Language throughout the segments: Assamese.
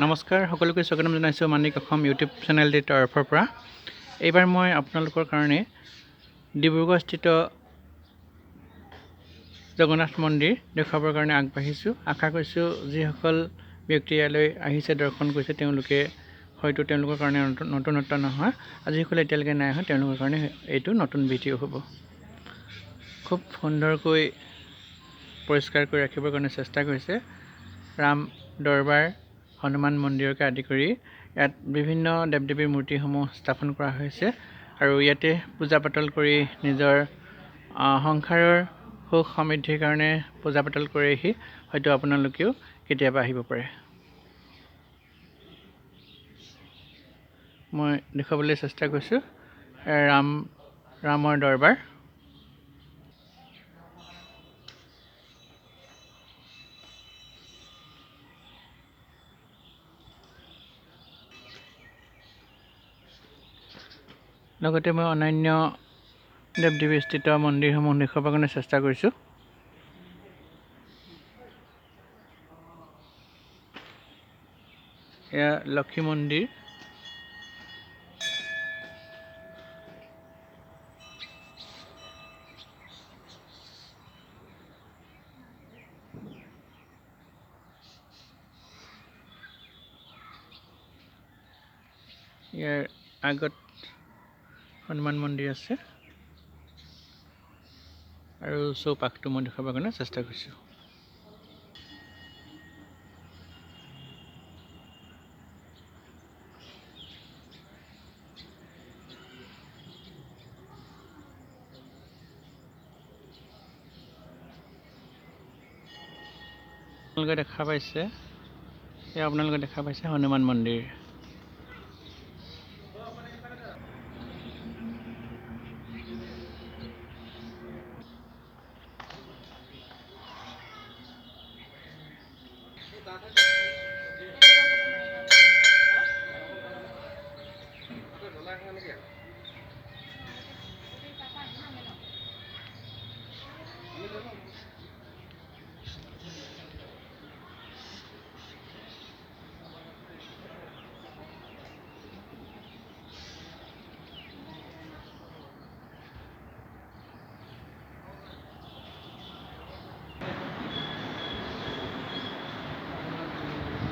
নমস্কাৰ সকলোকে স্বাগতম জনাইছোঁ মানিক অসম ইউটিউব চেনেলটিৰ তৰফৰ পৰা। এইবাৰ মই আপোনালোকৰ কাৰণে ডিব্ৰুগড়স্থিত জগন্নাথ মন্দিৰ দেখুৱাবৰ কাৰণে আগবাঢ়িছোঁ। আশা কৰিছোঁ যিসকল ব্যক্তি ইয়ালৈ আহিছে দৰ্শন কৰিছে তেওঁলোকে হয়তো তেওঁলোকৰ কাৰণে নতুনত্ব নহয়, আৰু যিসকলে এতিয়ালৈকে নাই অহা তেওঁলোকৰ কাৰণে এইটো নতুন ভিডিঅ' হ'ব। খুব সুন্দৰকৈ পৰিষ্কাৰ কৰি ৰাখিবৰ কাৰণে চেষ্টা কৰিছে। ৰাম দৰবাৰ, হনুমান মন্দিৰকে আদি কৰি ইয়াত বিভিন্ন দেৱ দেৱীৰ মূৰ্তিসমূহ স্থাপন কৰা হৈছে, আৰু ইয়াতে পূজা পাতল কৰি নিজৰ সংসাৰৰ সুখ সমৃদ্ধিৰ কাৰণে পূজা পাতল কৰিহি হয়তো আপোনালোকেও কেতিয়াবা আহিব পাৰে। মই দেখুৱাবলৈ চেষ্টা কৰিছোঁ ৰামৰ দৰবাৰ। লগতে মই অন্যান্য দেৱ দেৱী স্থিত মন্দিৰসমূহ দেখুৱাবৰ কাৰণে চেষ্টা কৰিছোঁ। এয়া লক্ষী মন্দিৰ। ইয়াৰ আগত হনুমান মন্দিৰ আছে, আৰু চৌপাশটো মই দেখুৱাবৰ কাৰণে চেষ্টা কৰিছোঁ। আপোনালোকে দেখা পাইছে, আপোনালোকে দেখা পাইছে হনুমান মন্দিৰ।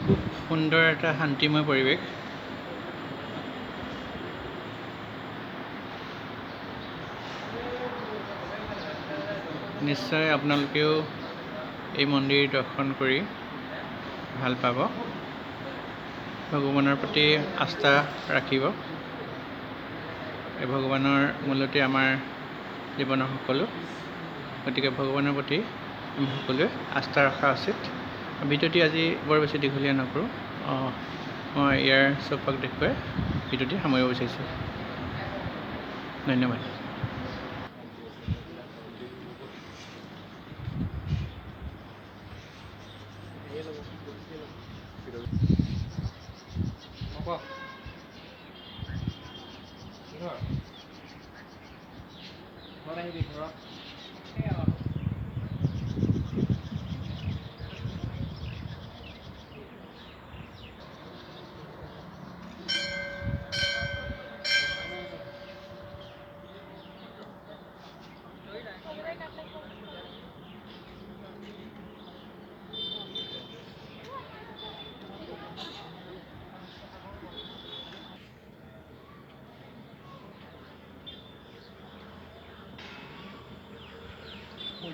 খুব সুন্দৰ এটা শান্তিময় পৰিৱেশ। নিশ্চয় আপোনালোকেও এই মন্দিৰ দৰ্শন কৰি ভাল পাব। ভগৱানৰ প্ৰতি আস্থা ৰাখিব। এই ভগৱানৰ মূলতে আমাৰ জীৱনৰ সকলো, গতিকে ভগৱানৰ প্ৰতি আমি সকলোৱে আস্থা ৰখা উচিত। ভিডিঅ'টি আজি বৰ বেছি দীঘলীয়া নকৰোঁ, মই ইয়াৰ চৌপাশ দেখুৱাই ভিডিঅ'টি সামৰিব বিচাৰিছোঁ। ধন্যবাদ।